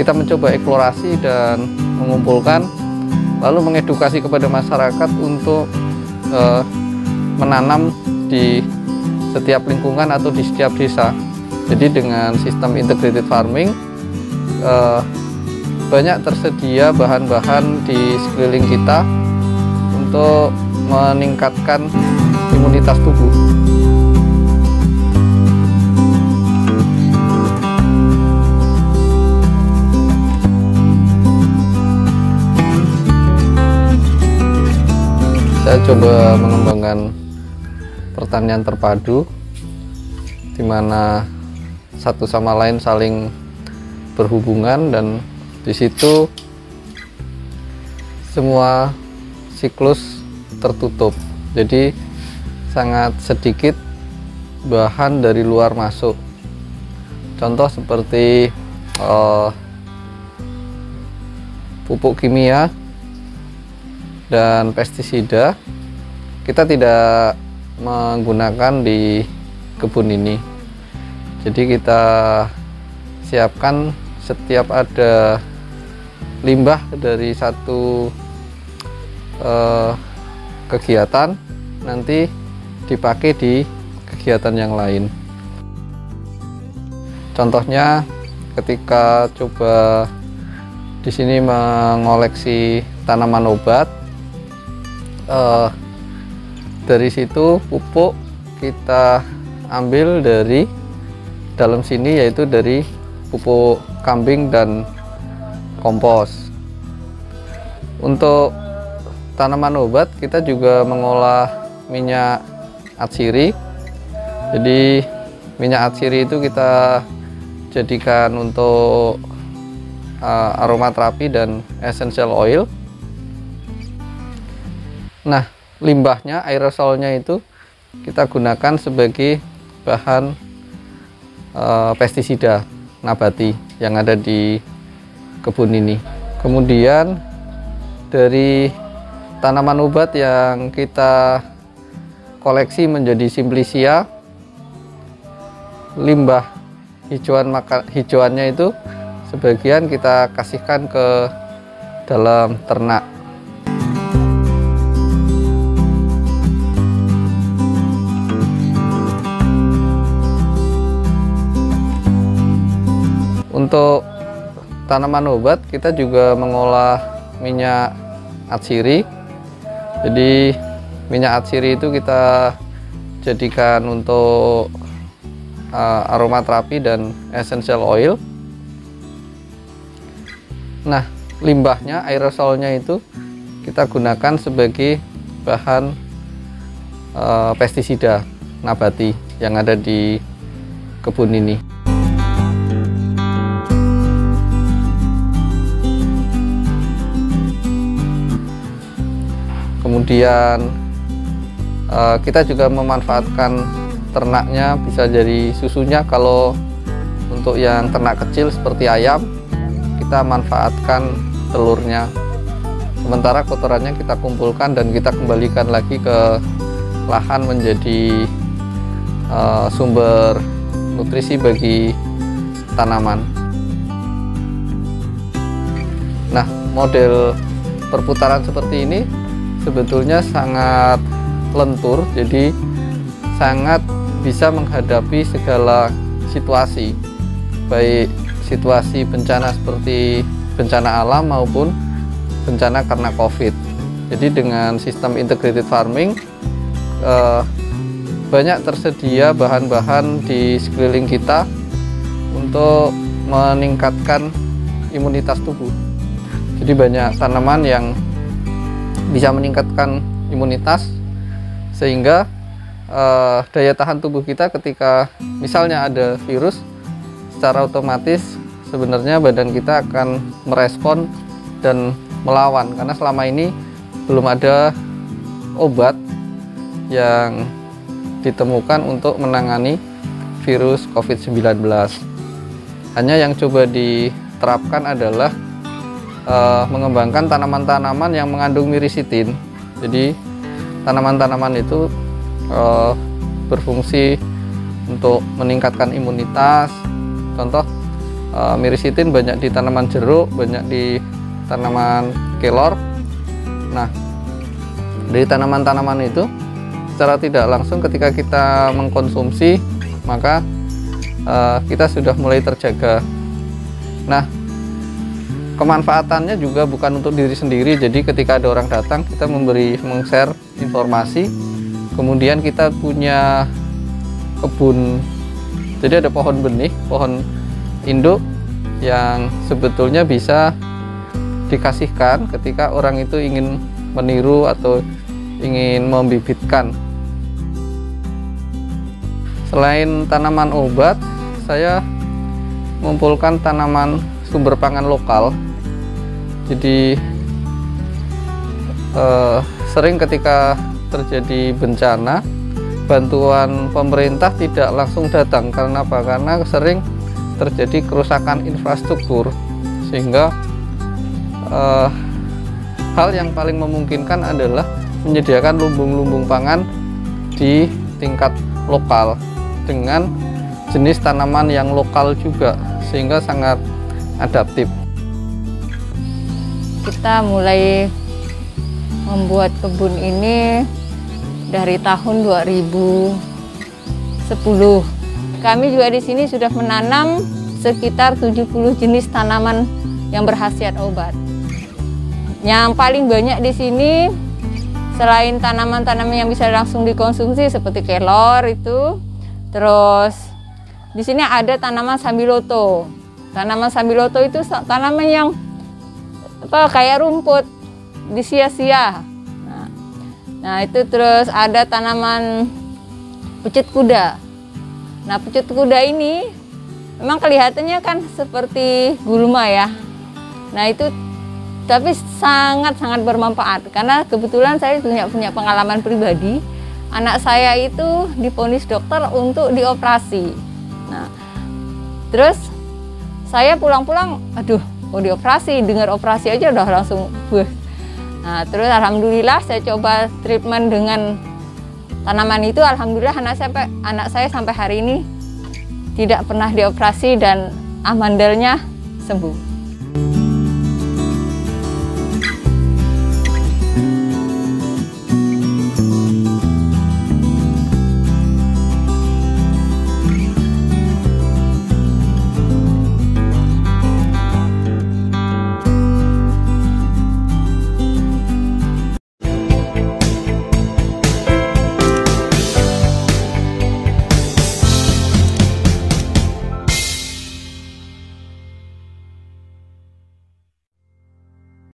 kita mencoba eksplorasi dan mengumpulkan, lalu mengedukasi kepada masyarakat untuk menanam di setiap lingkungan atau di setiap desa. Jadi dengan sistem integrated farming banyak tersedia bahan-bahan di sekeliling kita untuk meningkatkan imunitas tubuh. Saya coba mengembangkan pertanian terpadu, di mana satu sama lain saling berhubungan, dan di situ semua siklus tertutup. Jadi sangat sedikit bahan dari luar masuk. Contoh seperti pupuk kimia dan pestisida kita tidak menggunakan di kebun ini. Jadi kita siapkan setiap ada limbah dari satu kegiatan nanti dipakai di kegiatan yang lain. Contohnya ketika coba di sini mengoleksi tanaman obat, dari situ pupuk kita ambil dari dalam sini, yaitu dari pupuk kambing dan kompos. Untuk tanaman obat kita juga mengolah minyak atsiri. Jadi minyak atsiri itu kita jadikan untuk aromaterapi dan essential oil. Nah, limbahnya, aerosolnya itu kita gunakan sebagai bahan pestisida nabati yang ada di kebun ini. Kemudian dari tanaman obat yang kita koleksi menjadi simplicia, limbah hijauannya itu sebagian kita kasihkan ke dalam ternak. Untuk tanaman obat kita juga mengolah minyak atsiri. Jadi minyak atsiri itu kita jadikan untuk aromaterapi dan essential oil. Nah, limbahnya, aerosolnya itu kita gunakan sebagai bahan pestisida nabati yang ada di kebun ini. Kemudian kita juga memanfaatkan ternaknya, bisa jadi susunya. Kalau untuk yang ternak kecil seperti ayam, kita manfaatkan telurnya. Sementara kotorannya kita kumpulkan dan kita kembalikan lagi ke lahan menjadi sumber nutrisi bagi tanaman. Nah, model perputaran seperti ini sebetulnya sangat lentur, jadi sangat bisa menghadapi segala situasi, baik situasi bencana seperti bencana alam maupun bencana karena COVID. Jadi dengan sistem integrated farming banyak tersedia bahan-bahan di sekeliling kita untuk meningkatkan imunitas tubuh. Jadi banyak tanaman yang bisa meningkatkan imunitas, sehingga daya tahan tubuh kita ketika misalnya ada virus, secara otomatis sebenarnya badan kita akan merespon dan melawan, karena selama ini belum ada obat yang ditemukan untuk menangani virus COVID-19. Hanya yang coba diterapkan adalah mengembangkan tanaman-tanaman yang mengandung mirisitin. Jadi tanaman-tanaman itu berfungsi untuk meningkatkan imunitas. Contoh Myricitin banyak di tanaman jeruk, banyak di tanaman kelor. Nah, dari tanaman-tanaman itu secara tidak langsung ketika kita mengkonsumsi, maka kita sudah mulai terjaga. Nah, kemanfaatannya juga bukan untuk diri sendiri. Jadi ketika ada orang datang, kita meng-share informasi. Kemudian kita punya kebun, jadi ada pohon benih, pohon induk yang sebetulnya bisa dikasihkan ketika orang itu ingin meniru atau ingin membibitkan. Selain tanaman obat, saya mengumpulkan tanaman sumber pangan lokal. Jadi sering ketika terjadi bencana, bantuan pemerintah tidak langsung datang. Karena apa? Karena sering terjadi kerusakan infrastruktur, sehingga hal yang paling memungkinkan adalah menyediakan lumbung-lumbung pangan di tingkat lokal dengan jenis tanaman yang lokal juga, sehingga sangat adaptif. Kita mulai membuat kebun ini dari tahun 2010. Kami juga di sini sudah menanam sekitar 70 jenis tanaman yang berkhasiat obat. Yang paling banyak di sini selain tanaman-tanaman yang bisa langsung dikonsumsi seperti kelor itu, terus di sini ada tanaman sambiloto. Tanaman sambiloto itu tanaman yang kayak rumput di sia-sia. Nah itu, terus ada tanaman pucet kuda. Nah pucet kuda ini memang kelihatannya kan seperti gulma ya. Nah itu tapi sangat-sangat bermanfaat, karena kebetulan saya punya pengalaman pribadi. Anak saya itu divonis dokter untuk dioperasi. Nah terus saya pulang-pulang, aduh mau dioperasi, dengar operasi aja udah langsung Nah terus alhamdulillah saya coba treatment dengan tanaman itu. Alhamdulillah anak saya sampai hari ini tidak pernah dioperasi dan amandelnya sembuh.